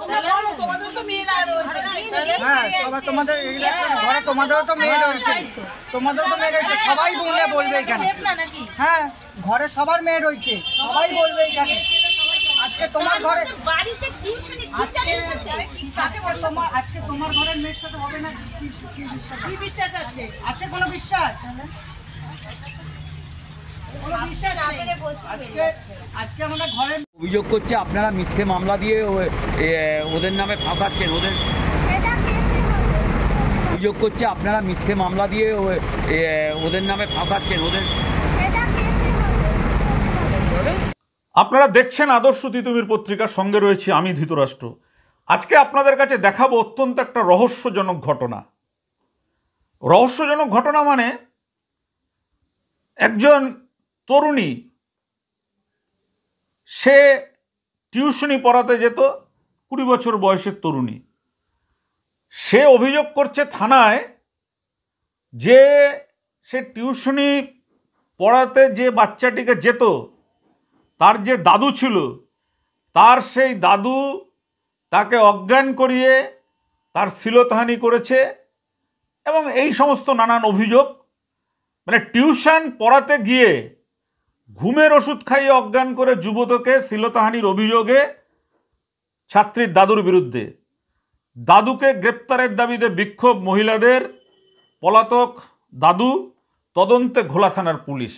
তোমাদের ঘরে তোমাদেরও তো মেয়ে রয়েছে, তোমাদেরও তো মেয়ে রয়েছে, সবাই বলবে এখানে। হ্যাঁ, ঘরে সবার মেয়ে রয়েছে, সবাই বলবে এখানে। আজকে তোমার ঘরে আজকে তোমার ঘরের মেয়ের সাথে হবে না, কি বিশ্বাস আছে? আছে কোনো বিশ্বাস? আজকে আমাদের ঘরে অভিযোগ করছে আপনারা মিথ্যে মামলা দিয়ে ওদের নামে ফাঁসাচ্ছেন, অভিযোগ করছে আপনারা মিথ্যে মামলা দিয়ে ওদের নামে ফাঁসাচ্ছেন। আপনারা দেখছেন আদর্শ তিতুমির পত্রিকার, সঙ্গে রয়েছে আমি ধৃতরাষ্ট্র। আজকে আপনাদের কাছে দেখাবো অত্যন্ত একটা রহস্যজনক ঘটনা। রহস্যজনক ঘটনা মানে একজন তরুণী, সে টিউশনি পড়াতে যেত, 20 বছর বয়সের তরুণী। সে অভিযোগ করছে থানায় যে সে টিউশনি পড়াতে যে বাচ্চাটিকে যেত, তার যে দাদু ছিল, তার সেই দাদু তাকে অজ্ঞান করিয়ে তার শ্লীলতাহানি করেছে এবং এই সমস্ত নানান অভিযোগ। মানে টিউশন পড়াতে গিয়ে ঘুমের ওষুধ খাইয়ে অজ্ঞান করে যুবতকে শ্লীলতাহানির অভিযোগে ছাত্রীর দাদুর বিরুদ্ধে। দাদুকে গ্রেপ্তারের দাবিতে বিক্ষোভ মহিলাদের, পলাতক দাদু, তদন্তে ঘোলা থানার পুলিশ।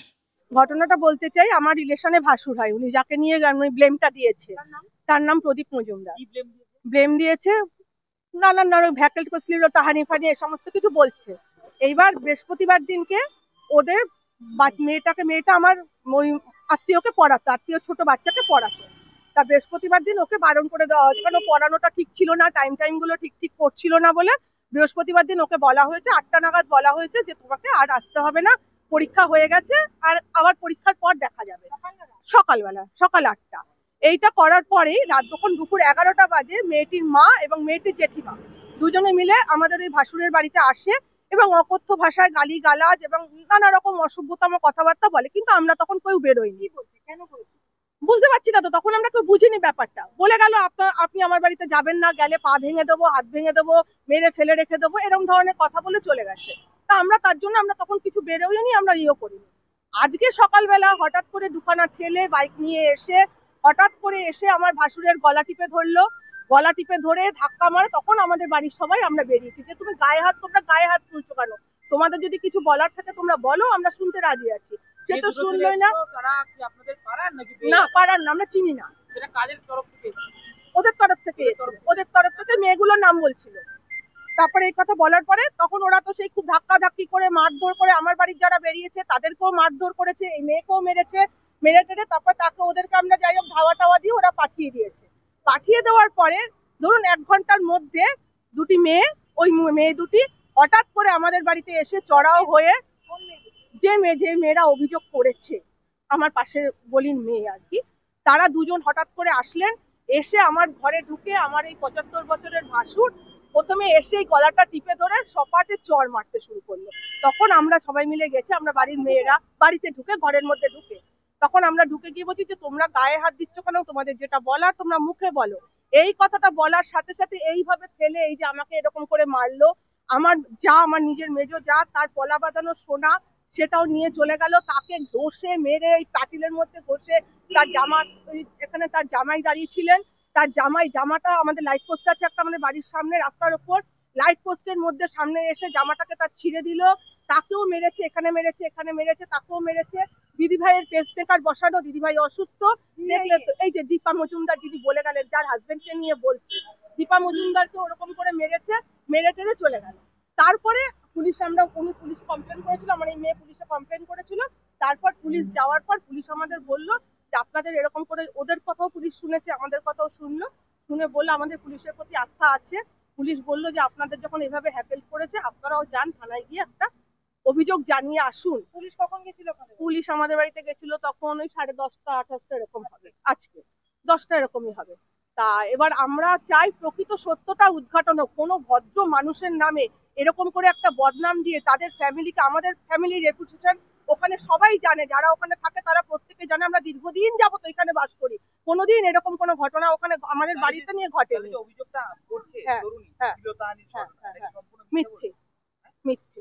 ঘটনাটা বলতে চাই, আমার রিলেশনে ভাসুর হয়, উনি যাকে নিয়ে ব্লেমটা দিয়েছে, তার নাম প্রদীপ মজুমদার। ব্লেম দিয়েছে নানান ভ্যাকেল শ্লীলতাহানি ফানি এ সমস্ত কিছু বলছে। এইবার বৃহস্পতিবার দিনকে ওদের মেয়েটা আমার ওই আত্মীয়কে পড়াতো, আত্মীয় ছোট বাচ্চাকে পড়াতো। তা বৃহস্পতিবার দিন ওকে বারণ করে দেওয়া হয়েছে, কারণ পড়ানোটা ঠিক ছিল না, টাইম গুলো ঠিক করছিল না বলে বৃহস্পতিবার দিন ওকে বলা হয়েছে, 8টা নাগাদ বলা হয়েছে যে তোমাকে আর আসতে হবে না, পরীক্ষা হয়ে গেছে, আর আবার পরীক্ষার পর দেখা যাবে। সকালবেলা, সকাল 8টা। এইটা করার পরেই রাত যখন দুপুর 11টা বাজে, মেয়েটির মা এবং মেয়েটির জেঠিমা দুজনে মিলে আমাদের এই ভাসুরের বাড়িতে আসে এবং অকথ্য ভাষায় গালি গালাজ এবং নানা রকম অসভ্যতম কথাবার্তা বলে, কিন্তু আমরা তখন কেউ বেরোইনি। বুঝতে পারছি না তো, তখন আমরা কেউ বুঝিনি ব্যাপারটা। বলে গেল আপনি আমার বাড়িতে যাবেন না, গেলে পা ভেঙে দেবো, হাত ভেঙে দেবো, মেরে ফেলে রেখে দেবো, এরকম ধরনের কথা বলে চলে গেছে। তা আমরা তার জন্য আমরা তখন কিছু বেরোইনি, আমরা করিনি। আজকে সকালবেলা হঠাৎ করে দুখানা ছেলে বাইক নিয়ে এসে হঠাৎ করে এসে আমার ভাসুরের গলা টিপে ধরলো, গলা টিপে ধরে ধাক্কা মারে। তখন আমাদের বাড়ির সবাই আমরা বেরিয়েছি যে তোমরা গায়ে হাত তুলছো কেন, তোমাদের যদি কিছু বলার থাকে তোমরা বলো, আমরা শুনতে রাজি আছি। সে তো শুনলোই না। না, পাড়ার না, আমরা চিনি না, ওদের তরফ থেকে এসেছে, ওদের তরফ থেকে মেয়েগুলোর নাম বলছিল। তারপরে এই কথা বলার পরে তখন ওরা তো সেই খুব ধাক্কাধাক্কি করে মারধর করে আমার বাড়ির যারা বেরিয়েছে তাদেরকেও মারধর করেছে, এই মেয়েকেও মেরেছে, মেরে টেরে তারপর ওদেরকে আমরা যাই হোক ধাওয়া টাওয়া দিয়ে ওরা পাঠিয়ে দিয়েছে। পাঠিয়ে দেওয়ার পরে ধরুন 1 ঘন্টার মধ্যে দুটি মেয়ে, ওই মেয়ে দুটি হঠাৎ করে আমাদের বাড়িতে এসে চড়াও হয়ে, যে মেয়েরা অভিযোগ করেছে আমার পাশে গলির মেয়ে আর কি, তারা দুজন হঠাৎ করে আসলেন, এসে আমার ঘরে ঢুকে আমার এই 75 বছরের ভাসুর প্রথমে এসেই গলাটা টিপে ধরে সপাটে চড় মারতে শুরু করলো। তখন আমরা সবাই মিলে গেছি, আমরা বাড়ির মেয়েরা বাড়িতে ঢুকে, ঘরের মধ্যে ঢুকে, তখন আমরা ঢুকে গিয়ে বলছি যে তোমরা গায়ে হাত দিচ্ছ কেন, তোমাদের যেটা বলার তোমরা মুখে বলো। এই কথাটা বলার সাথে সাথে এইভাবে ফেলে এই যে আমাকে এরকম করে মারলো। আমার নিজের মেজো যা, তার পলা বাঁধানো সোনা সেটাও নিয়ে চলে গেল, তাকে ঘষে মেরে এই পাঁচিলের মধ্যে ঘষে তার এখানে তার জামাই দাঁড়িয়ে ছিলেন, তার জামাটা আমাদের লাইট পোস্ট আছে একটা আমাদের বাড়ির সামনে রাস্তার উপর, লাইট পোস্টের মধ্যে সামনে এসে জামাটাকে তার ছিঁড়ে দিল, তাকেও মেরেছে, এখানে মেরেছে, তাকেও মেরেছে। দিদিভাইয়ের পেসমেকার বসানো, দিদিভাই অসুস্থ, দেখলে তো এই যে দীপা মজুমদার দিদি বলে গেলেন, যার হাজবেন্ডকে নিয়ে বলছে, দীপা মজুমদারকে ওরকম করে মেরেছে, মেরে টেরে চলে গেল। তারপরে পুলিশ কমপ্লেন করেছিল, আমার এই মেয়ে পুলিশে কমপ্লেন করেছিল। তারপর পুলিশ যাওয়ার পর পুলিশ আমাদের বললো যে আপনাদের এরকম করে, ওদের কথাও পুলিশ শুনেছে, আমাদের কথাও শুনলো, শুনে বললো আমাদের পুলিশের প্রতি আস্থা আছে। পুলিশ বললো যে আপনাদের যখন এভাবে হ্যাপেল করেছে আপনারাও যান থানায় গিয়ে একটা অভিযোগ জানিয়ে আসুন। পুলিশ কখন গেছিল? পুলিশ আমাদের বাড়িতে গেছিল তখন ওই 10:30 28টা এরকম হবে, আজকে 10টা এরকমই হবে। তা এবার আমরা চাই প্রকৃত সত্যটা উদ্ঘাটন হোক। কোনো ভদ্র মানুষের নামে এরকম করে একটা বদনাম দিয়ে তাদের ফ্যামিলিকে, আমাদের ফ্যামিলির রেপুটেশন ওখানে সবাই জানে, যারা ওখানে থাকে তারা প্রত্যেকে জানে, আমরা দীর্ঘদিন যাবত এখানে বাস করি, কোনোদিন এরকম কোনো ঘটনা ওখানে আমাদের বাড়িতে নিয়ে ঘটেনি। হ্যাঁ হ্যাঁ মিথ্যে মিথ্যে।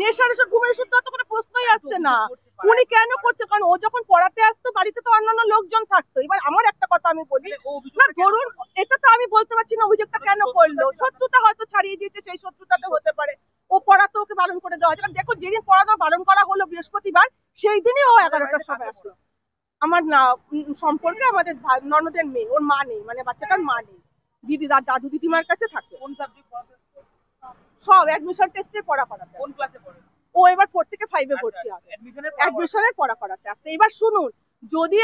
নেশার ওষুধ ঘুমের ওষুধ তো কোনো প্রশ্নই আসছে না। উনি কেন করছে? কারণ ও যখন পড়াতে আসতো বাড়িতে তো অন্যান্য লোকজন থাকতো। এবার আমার একটা কথা আমি বলি, না ধরুন এটা তো আমি বলতে পারছি না অভিযোগটা কেন করলো, শত্রুতা হয়তো ছাড়িয়ে দিয়েছে, সেই শত্রুতাতে হতে পারে। ও পড়াতে ওকে বারণ করে দেওয়া হয়েছে। কারণ দেখো যেদিন পড়ানো বারণ করা হলো বৃহস্পতিবার, সেই দিনই ও 11টার সময় আসলো। আমার না সম্পর্কে আমাদের ননদের মেয়ে, ওর মা নেই, মানে বাচ্চাটার মা নেই, দিদি দাদু দিদিমার কাছে থাকে। সব অ্যাডমিশন টেস্টে পড়া করাতে। কোন ক্লাসে পড়ে ও? এবার 4 থেকে 5 এ ভর্তি হবে, অ্যাডমিশনের পড়া করাতে আসছে। এবার শুনুন, যদি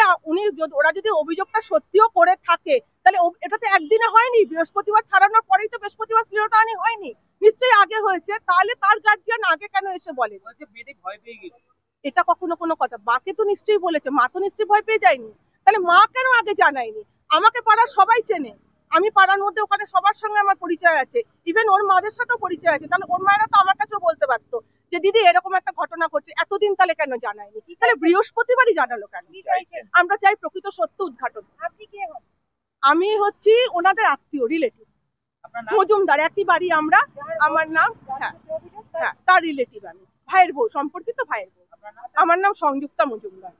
ওরা যদি অভিযোগটা সত্যিও করে থাকে, তাহলে এটা তো একদিনে হয়নি, বৃহস্পতিবার ছাড়ানোর পরেই তো বৃহস্পতিবার শ্লীলতাহানি হয়নি, নিশ্চয়ই আগে হয়েছে। তাহলে তার গার্জিয়ান আগে কেন এসে বলে ভয় পেয়ে গেছে? এটা কখনো কোনো কথা? মাকে তো নিশ্চয়ই বলেছে, মা তো নিশ্চয়ই ভয় পেয়ে যায়নি। তাহলে মা কেন আগে জানায়নি? আমাকে পাড়ার সবাই চেনে, আমি পাড়ার মধ্যে ওখানে সবার সঙ্গে আমার পরিচয় আছে, ইভেন ওর মাদের সাথেও পরিচয় আছে। তাহলে ওর মায়েরা তো আমার কাছেও বলতে পারতো যে দিদি এরকম একটা ঘটনা ঘটছে, এতদিন তাহলে কেন জানায়নি? তাহলে বৃহস্পতিবারই জানালো কেন? আমরা চাই প্রকৃত সত্য উদ্ঘাটন। আপনি কে হন? আমি হচ্ছি ওনাদের আত্মীয়, রিলেটিভ, মজুমদার, একই বাড়ি আমরা। আমার নাম হ্যাঁ তার রিলেটিভ, আমি ভাইয়ের বউ, সম্পর্কিত ভাইয়ের বউ। আমার নাম সংযুক্তা মজুমদার।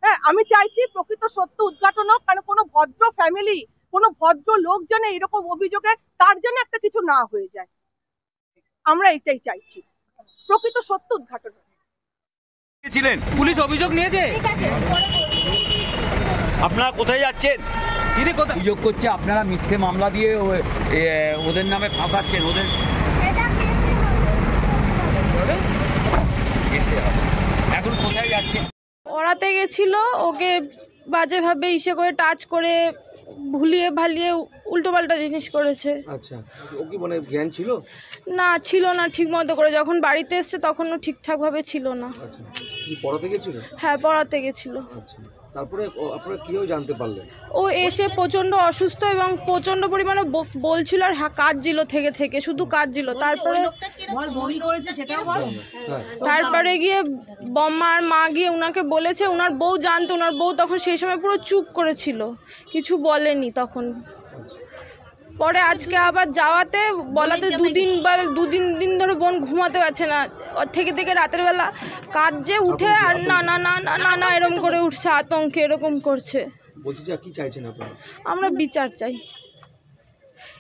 হ্যাঁ, আমি চাইছি প্রকৃত সত্য উদ্ঘাটন হোক, কারণ কোনো ভদ্র ফ্যামিলি, কোনো ভদ্র লোক যেন এরকম অভিযোগে তার জন্য একটা কিছু না হয়ে যায়। আমরা এটাই চাইছি, প্রকৃত সত্য উদ্ঘাটন। ছিলেন পুলিশ অভিযোগ নিয়েছে। আপনারা কোথায় যাচ্ছেন? দিদি কোথায় অভিযোগ করছে আপনারা মিথ্যে মামলা দিয়ে ওদের নামে ফাঁসাচ্ছেন, ওদের এখন কোথায় যাচ্ছেন? পড়াতে গেছিল, ওকে বাজেভাবে ইসে করে টাচ করে ভুলিয়ে ভালিয়ে উল্টোপাল্টা জিনিস করেছে। আচ্ছা, ও কি মানে জ্ঞান ছিল? না, ছিল না ঠিক মতো করে। যখন বাড়িতে এসছে তখনও ঠিকঠাকভাবে ছিল না। আচ্ছা, কি পড়াতে গেছিল? হ্যাঁ, পড়াতে গেছিল। আচ্ছা, তারপরে আপনারা কিভাবে জানতে পারলেন? ও এসে প্রচণ্ড অসুস্থ এবং প্রচণ্ড পরিমাণে বলছিল, আর কাঁদছিল থেকে থেকে, শুধু কাঁদছিল। তারপরে গিয়ে বম্মা আর মা গিয়ে উনাকে বলেছে, উনার বউ জানতো, উনার বউ তখন সেই সময় পুরো চুপ করেছিল, কিছু বলেনি তখন। পরে আজকে আবার যাওয়াতে বলাতে দুদিন ধরে বোন ঘুমাতে পারছে না, থেকে থেকে রাতের বেলা কাঁদছে, উঠে আর না না না না না না এরকম করে উঠছে, আতঙ্কে এরকম করছে। বলছি যে কি চাইছেন আপনারা? আমরা বিচার চাই,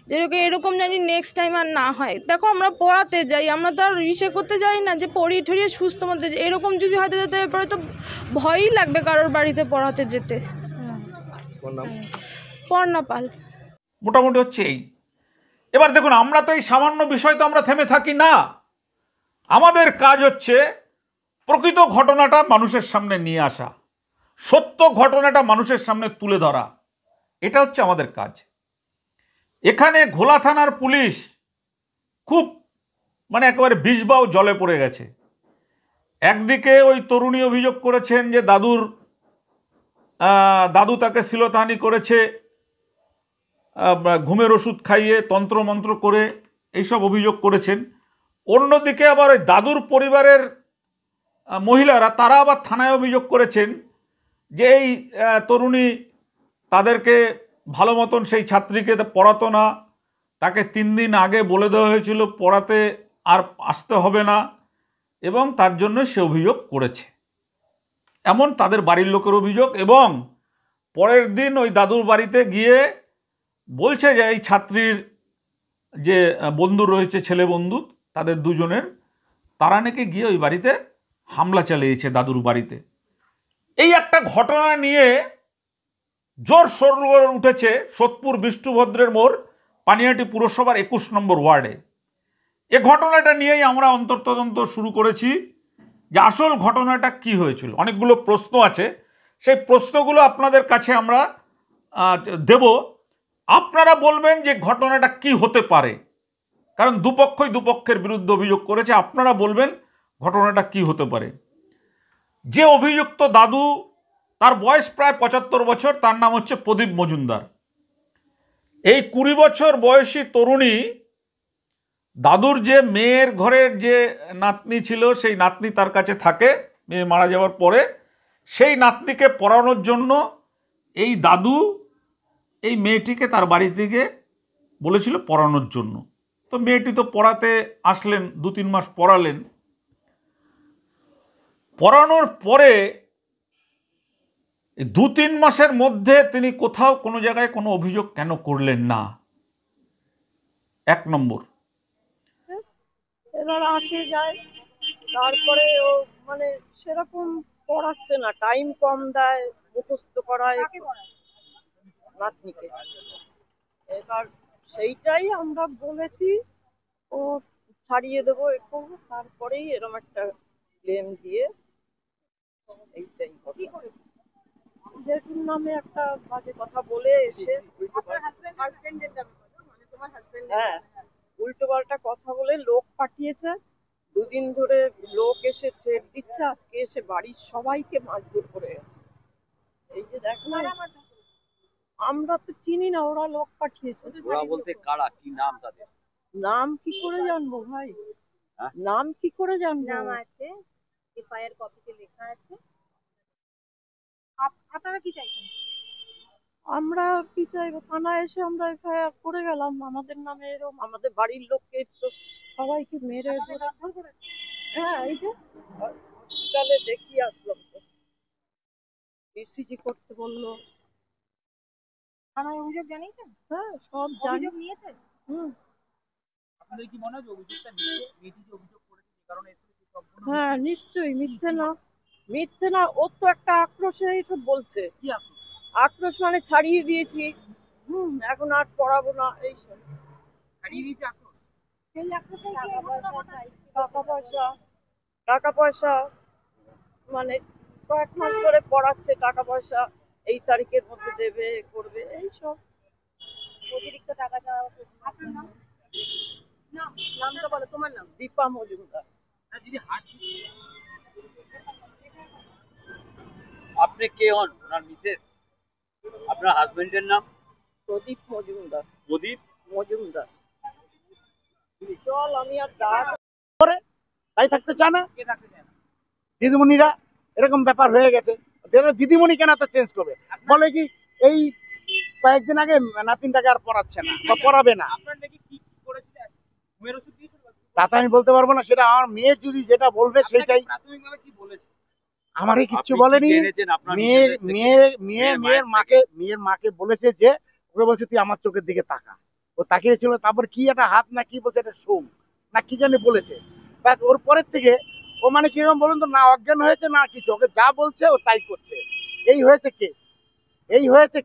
যেরকম এরকম জানি নেক্সট টাইম আর না হয়। দেখো আমরা পড়াতে যাই, আমরা তো আর ইসে করতে যাই না যে পড়িয়ে ঠরিয়ে সুস্থ মতো। এরকম যদি হয়তো যেতে পরে তো ভয়ই লাগবে কারোর বাড়িতে পড়াতে যেতে। পর্ণা পাল। মোটামুটি হচ্ছে এই। এবার দেখুন, আমরা তো এই সামান্য বিষয় তো আমরা থেমে থাকি না। আমাদের কাজ হচ্ছে প্রকৃত ঘটনাটা মানুষের সামনে নিয়ে আসা, সত্য ঘটনাটা মানুষের সামনে তুলে ধরা, এটা হচ্ছে আমাদের কাজ। এখানে ঘোলা থানার পুলিশ খুব মানে একেবারে বিষবাও জলে পড়ে গেছে। একদিকে ওই তরুণী অভিযোগ করেছেন যে দাদু তাকে শ্লীলতাহানি করেছে, ঘুমের ওষুধ খাইয়ে তন্ত্রমন্ত্র করে, এইসব অভিযোগ করেছেন। অন্যদিকে আবার ওই দাদুর পরিবারের মহিলারা, তারা আবার থানায় অভিযোগ করেছেন যে এই তরুণী তাদেরকে ভালো মতন সেই ছাত্রীকে পড়াতো না, তাকে 3 দিন আগে বলে দেওয়া হয়েছিল পড়াতে আর আসতে হবে না, এবং তার জন্য সে অভিযোগ করেছে, এমন তাদের বাড়ির লোকের অভিযোগ। এবং পরের দিন ওই দাদুর বাড়িতে গিয়ে বলছে যে এই ছাত্রীর যে বন্ধু রয়েছে, ছেলে বন্ধু, তাদের দুজনের, তারা নাকি গিয়ে ওই বাড়িতে হামলা চালিয়েছে দাদুর বাড়িতে। এই একটা ঘটনা নিয়ে জোর শোরগোল উঠেছে সোদপুর বিষ্ণুভদ্রের মোড় পানিহাটি পুরসভার 21 নম্বর ওয়ার্ডে। এ ঘটনাটা নিয়েই আমরা অন্তর্তদন্ত শুরু করেছি যে আসল ঘটনাটা কি হয়েছিল। অনেকগুলো প্রশ্ন আছে, সেই প্রশ্নগুলো আপনাদের কাছে আমরা দেব। আপনারা বলবেন যে ঘটনাটা কি হতে পারে, কারণ দুপক্ষই দুপক্ষের বিরুদ্ধে অভিযোগ করেছে। আপনারা বলবেন ঘটনাটা কি হতে পারে। যে অভিযুক্ত দাদু, তার বয়স প্রায় 75 বছর, তার নাম হচ্ছে প্রদীপ মজুমদার। এই 20 বছর বয়সী তরুণী দাদুর যে মেয়ের ঘরের যে নাতনি ছিল সেই নাতনি তার কাছে থাকে মেয়ে মারা যাওয়ার পরে, সেই নাতনিকে পড়ানোর জন্য এই দাদু এই মেয়েটিকে তার বাড়ি থেকে বলেছিল পড়ানোর জন্য। তো মেয়েটি তো পড়াতে আসলেন, 2-3 মাস পড়ালেন। পড়ানোর পরে 2-3 মাসের মধ্যে তিনি কোথাও কোনো জায়গায় কোনো অভিযোগ কেন করলেন না? 1 নম্বর। এবার আসে যায়, তারপরে ও মানে সেরকম পড়াচ্ছে না, টাইম কম দেয়, মুখস্থ করায় নাতনিকে। এবার সেইটাই আমরা বলেছি ও ছাড়িয়ে দেবো একটু, তারপরেই এরকম একটা ক্লেম দিয়ে এইটাই জেঠুর নামে একটা বাজে কথা বলে এসে হ্যাঁ উল্টো পাল্টা কথা বলে লোক পাঠিয়েছে। 2 দিন ধরে লোক এসে থ্রেট দিচ্ছে, আজকে এসে বাড়ির সবাইকে মারধর করে গেছে। এই যে দেখো আমরা তো চিনি না, ওরা লোক পাঠিয়েছে। ওরা বলতে কারা, কি নাম তাদের? নাম কি করে জানবো ভাই? নাম কি করে জানবো? নাম আছে, এফআইআর কপিতে লেখা আছে। আপনারা কি চাইছেন? আমরা কি চাইবো, থানায় এসে আমরা এফআইআর করে গেলাম, আমাদের নামে এরকম আমাদের বাড়ির লোককে তো সবাইকে মেরে হ্যাঁ এই যে হসপিটালে দেখিয়ে আসলাম, তো ইসিজি করতে বললো। থানায় অভিযোগ জানিয়েছেন? হ্যাঁ সব জানি। অভিযোগ নিয়েছে? আপনাদের কি মনে হয় যে অভিযোগটা নিচ্ছে, মেয়েটি যে অভিযোগ করেছে যে কারণে হ্যাঁ নিশ্চয়ই মিথ্যে না, মিথ্যে না। ওর তো একটা আক্রোশে এইসব বলছে। কি আক্রোশ মানে ছাড়িয়ে দিয়েছি, এখন আর পড়াবো না, এইসব হারিয়ে দিয়েছে আক্রোশ? সেই আক্রোশে টাকা পয়সা মানে কয়েক মাস ধরে পড়াচ্ছে, টাকা পয়সা এই তারিখের মধ্যে দেবে, করবে, এইসব অতিরিক্ত টাকা চাওয়া। আপনার নাম? নামটা বলো, তোমার নাম? দীপা মজুমদার। দিদি হাত আপনি কে হন? ওনার মিসেস? আপনার হাজবেন্ডের নাম? প্রদীপ মজুমদার। প্রদীপ মজুমদার। চল আমি আর দাঁড় তাই থাকতে চায় না কে থাকতে চায় না? দিদিমণিরা, এরকম ব্যাপার হয়ে গেছে। দিদিমণি কেন তো চেঞ্জ করবে? বলে কি এই কয়েকদিন আগে নাতিনটাকে আর পড়াচ্ছে না বা পড়াবে না। আপনার নাকি কি করেছিলেন? ঘুমের ওষুধ দিয়েছিল? তা তো আমি বলতে পারবো না, সেটা আমার মেয়ে যদি যেটা বলবে সেটাই। প্রাথমিকভাবে কি বলেছে? আমারে কিচ্ছু আপনি কি বলেনি। জেনেছেন আপনার মিসেসের থেকে? মেয়ের মাকে বলেছে যে, ওকে বলছে তুই আমার চোখের দিকে তাকা। ও তাকিয়েছিল, তারপর কি একটা হাত না কি বলছে, এটা সোম না কি জানি বলেছে। বাট ওর পরের থেকে ও মানে কিরকম বলুন তো, না অজ্ঞান হয়েছে না কিছু, ওকে যা বলছে ও তাই করছে। এই হয়েছে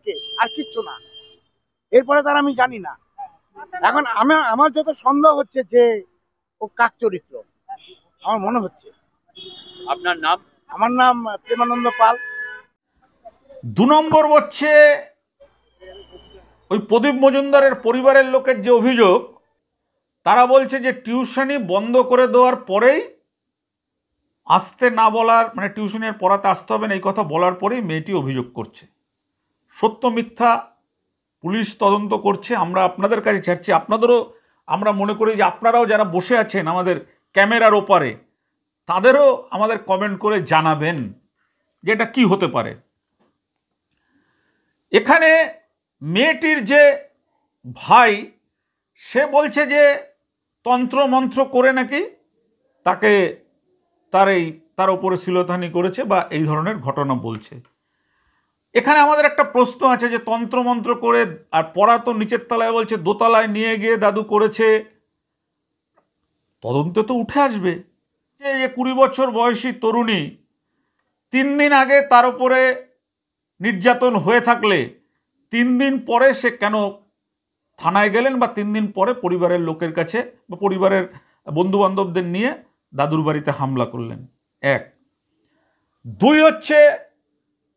কেস, আর কিচ্ছু না। এরপরে তার আমি জানি না। এখন আমার যত সন্দেহ হচ্ছে যে ও কাক চরিত্র, আমার মনে হচ্ছে। আপনার নাম? আমার নাম প্রেমানন্দ পাল। 2 নম্বর হচ্ছে ওই প্রদীপ মজুমদারের পরিবারের লোকের যে অভিযোগ, তারা বলছে যে টিউশনি বন্ধ করে দেওয়ার পরেই, আসতে না বলার মানে টিউশনের পড়াতে আসতে হবে না এই কথা বলার পরেই মেয়েটি অভিযোগ করছে। সত্য মিথ্যা পুলিশ তদন্ত করছে। আমরা আপনাদের কাছে ছাড়ছি, আপনাদেরও আমরা মনে করি যে আপনারাও যারা বসে আছেন আমাদের ক্যামেরার ওপারে, তাদেরও আমাদের কমেন্ট করে জানাবেন যে এটা কী হতে পারে। এখানে মেয়েটির যে ভাই, সে বলছে যে তন্ত্রমন্ত্র করে নাকি তাকে তার ওপরে শ্লীলতাহানি করেছে বা এই ধরনের ঘটনা বলছে। এখানে আমাদের একটা প্রশ্ন আছে যে তন্ত্রমন্ত্র করে, আর পড়া তো নিচের তলায় বলছে, দোতলায় নিয়ে গিয়ে দাদু করেছে, তদন্তে তো উঠে আসবে যে 20 বছর বয়সী তরুণী 3 দিন আগে তার উপরে নির্যাতন হয়ে থাকলে 3 দিন পরে সে কেন থানায় গেলেন, বা 3 দিন পরে পরিবারের লোকের কাছে বা পরিবারের বন্ধুবান্ধবদের নিয়ে দাদুর বাড়িতে হামলা করলেন। 1। 2 হচ্ছে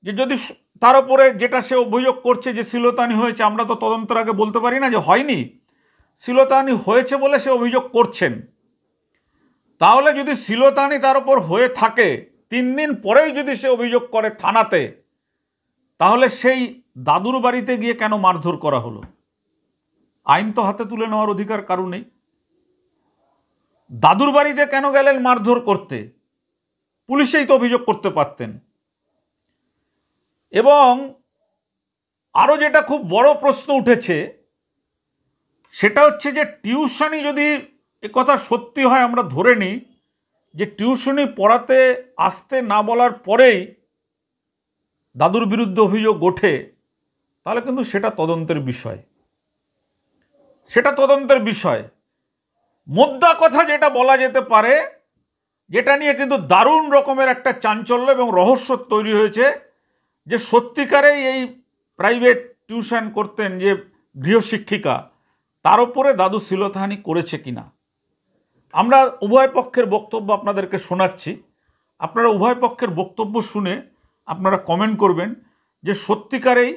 যে যদি তার উপরে যেটা সে অভিযোগ করছে যে শ্লীলতাহানি হয়েছে, আমরা তো তদন্তের আগে বলতে পারি না যে হয়নি, শ্লীলতাহানি হয়েছে বলে সে অভিযোগ করছেন। তাহলে যদি শ্লীলতাহানি তার উপর হয়ে থাকে, 3 দিন পরেই যদি সে অভিযোগ করে থানাতে, তাহলে সেই দাদুর বাড়িতে গিয়ে কেন মারধর করা হলো? আইন তো হাতে তুলে নেওয়ার অধিকার কারো নেই। দাদুর বাড়িতে কেন গেলেন মারধর করতে? পুলিশেই তো অভিযোগ করতে পারতেন। এবং আরও যেটা খুব বড় প্রশ্ন উঠেছে সেটা হচ্ছে যে টিউশনি যদি একথা সত্যি হয়, আমরা ধরে নিই যে টিউশনি পড়াতে আসতে না বলার পরেই দাদুর বিরুদ্ধে অভিযোগ ওঠে, তাহলে কিন্তু সেটা তদন্তের বিষয়। মোদ্দা কথা যেটা বলা যেতে পারে, যেটা নিয়ে কিন্তু দারুণ রকমের একটা চাঞ্চল্য এবং রহস্য তৈরি হয়েছে, যে সত্যিকারেই এই প্রাইভেট টিউশন করতেন যে গৃহশিক্ষিকা, তার উপরে দাদু শ্লীলতাহানি করেছে কিনা। আমরা উভয় পক্ষের বক্তব্য আপনাদেরকে শোনাচ্ছি। আপনারা উভয় পক্ষের বক্তব্য শুনে আপনারা কমেন্ট করবেন যে সত্যিকারেই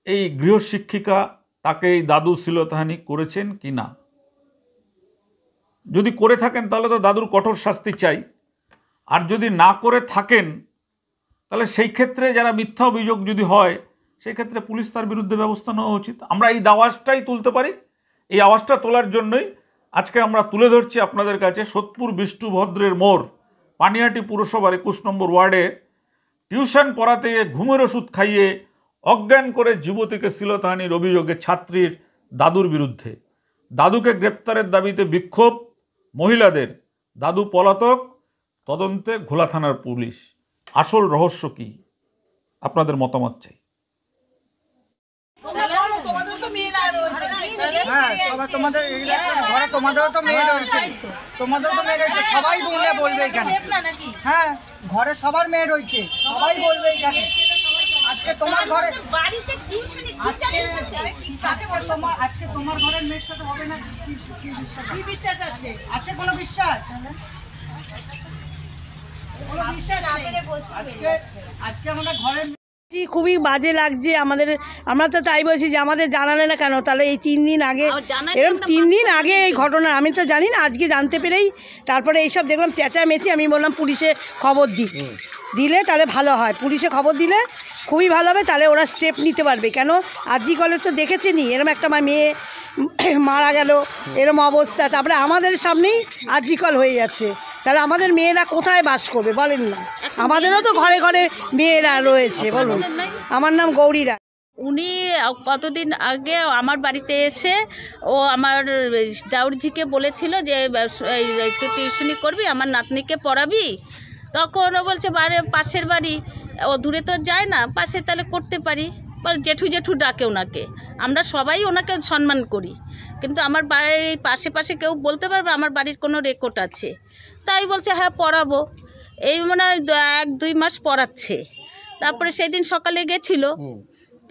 এই গৃহশিক্ষিকা তাকে এই দাদু শ্লীলতাহানি করেছেন কি না। যদি করে থাকেন তাহলে তো দাদুর কঠোর শাস্তি চাই, আর যদি না করে থাকেন তাহলে সেই ক্ষেত্রে যারা মিথ্যা অভিযোগ যদি হয়, সেই ক্ষেত্রে পুলিশ তার বিরুদ্ধে ব্যবস্থা নেওয়া উচিত। আমরা এই আওয়াজটাই তুলতে পারি। এই আওয়াজটা তোলার জন্যই আজকে আমরা তুলে ধরছি আপনাদের কাছে সোদপুর বিষ্ণুভদ্রের মোড়, পানিহাটি পুরসভার 21 নম্বর ওয়ার্ডে টিউশন পড়াতে ঘুমের ওষুধ খাইয়ে অজ্ঞান করে যুবতীকে শ্লীলতাহানির অভিযোগে ছাত্রীর দাদুর বিরুদ্ধে। দাদুকে গ্রেপ্তারের দাবিতে বিক্ষোভ মহিলাদের। দাদু পলাতক, তদন্তে ঘোলা থানার পুলিশ। আসল রহস্য কি? আপনাদের মতামত চাই। তোমাদের ঘরে তোমাদেরও তো মেয়ে রয়েছে, সবাই বললে বলবে এখানে। হ্যাঁ, ঘরে সবার মেয়ে রয়েছে, সবাই বলবে এখানে। আজকে তোমার ঘরে আজকে তোমার ঘরের মেয়ের সাথে হবে না? কি বিশ্বাস আছে? আছে কোনো বিশ্বাস? আজকে আমাদের ঘরের খুবই বাজে লাগছে আমাদের। আমরা তো তাই বলছি যে আমাদের জানালে না কেন? তাহলে এই 3 দিন আগে, এরকম 3 দিন আগে এই ঘটনা, আমি তো জানি না, আজকে জানতে পেরেই তারপরে এইসব দেখলাম চেঁচামেচি। আমি বললাম পুলিশে খবর দিলে তাহলে ভালো হয়, পুলিশে খবর দিলে খুবই ভালো হবে, তাহলে ওরা স্টেপ নিতে পারবে। কেন আরজি কলেজ তো দেখেছেনি, এরম একটা মেয়ে মারা গেল, এরম অবস্থা, তারপরে আমাদের সামনেই আরজি কল হয়ে যাচ্ছে, তাহলে আমাদের মেয়েরা কোথায় বাস করবে বলেন না? আমাদেরও তো ঘরে ঘরে মেয়েরা রয়েছে, বলুন। আমার নাম গৌরী রায়। উনি কতদিন আগে আমার বাড়িতে এসে ও আমার দাউরজিকে বলেছিল যে একটু টিউশনি করবি, আমার নাতনিকে পড়াবি। তখন ও বলছে পাশের বাড়ি, ও দূরে তো যায় না, পাশে তাহলে করতে পারি। জেঠু জেঠু ডাকে ওনাকে, আমরা সবাই ওনাকে সম্মান করি, কিন্তু আমার বাড়ির পাশে কেউ বলতে পারবে আমার বাড়ির কোনো রেকর্ড আছে? তাই বলছে হ্যাঁ পড়াবো। এই মনে হয় 1-2 মাস পড়াচ্ছে। তারপরে সেই দিন সকালে গেছিল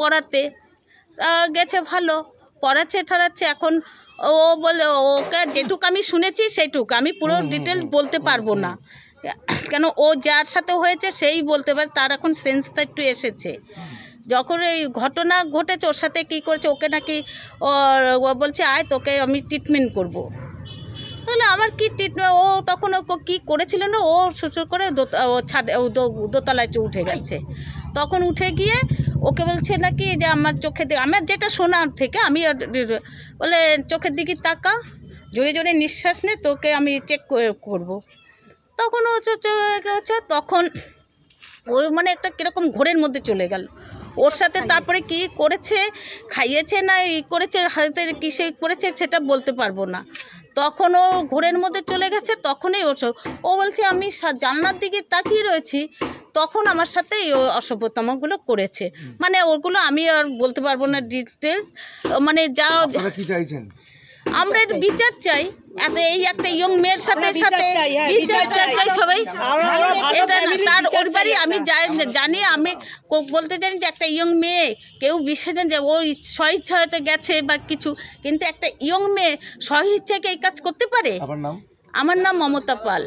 পড়াতে, গেছে ভালো, পড়াচ্ছে ঠাড়াচ্ছে। এখন ও বলে, ওকে যেটুকু আমি শুনেছি সেইটুকু, আমি পুরো ডিটেলস বলতে পারবো না, কেন ও যার সাথে হয়েছে সেই বলতে পারে। তার এখন সেন্সটা একটু এসেছে। যখন এই ঘটনা ঘটেছে ওর সাথে কী করেছে, ওকে নাকি ও বলছে আয় তোকে আমি ট্রিটমেন্ট করব। তাহলে আমার কি ট্রিটমেন্ট? ও তখন কী করেছিল না, ও শ্বশুর করে ছাদে দোতলায় উঠে গেছে। তখন উঠে গিয়ে ওকে বলছে নাকি যে আমার চোখের দিকে, আমার যেটা শোনার থেকে আমি বলে চোখের দিকে তাকা, জোরে জোরে নিঃশ্বাস নে, তোকে আমি চেক করব। তখন ও তখন ওই একটা কীরকম ঘোরের মধ্যে চলে গেল ওর সাথে। তারপরে কি করেছে, খাইয়েছে না করেছে, হাতে কিসে করেছে সেটা বলতে পারবো না। তখন ও ঘোরের মধ্যে চলে গেছে। তখনই ও বলছে আমি জানলার দিকে তাকিয়ে রয়েছি, তখন আমার সাথে এই অসভ্যতমগুলো করেছে। ওগুলো আমি আর বলতে পারবো না ডিটেলস। যা কি চাইছেন? আমরা এর বিচার চাই। এই একটা ইয়ং মেয়ের সাথে বিচার চাই সবাই। এটা তার ওর বাড়ি আমি জানি, আমি বলতে জানি যে একটা ইয়ং মেয়ে, কেউ বিশ্বাস যে ও স্বইচ্ছা হয়তো গেছে বা কিছু, কিন্তু একটা ইয়ং মেয়ে স্বইচ্ছাকে এই কাজ করতে পারে? আমার নাম মমতা পাল।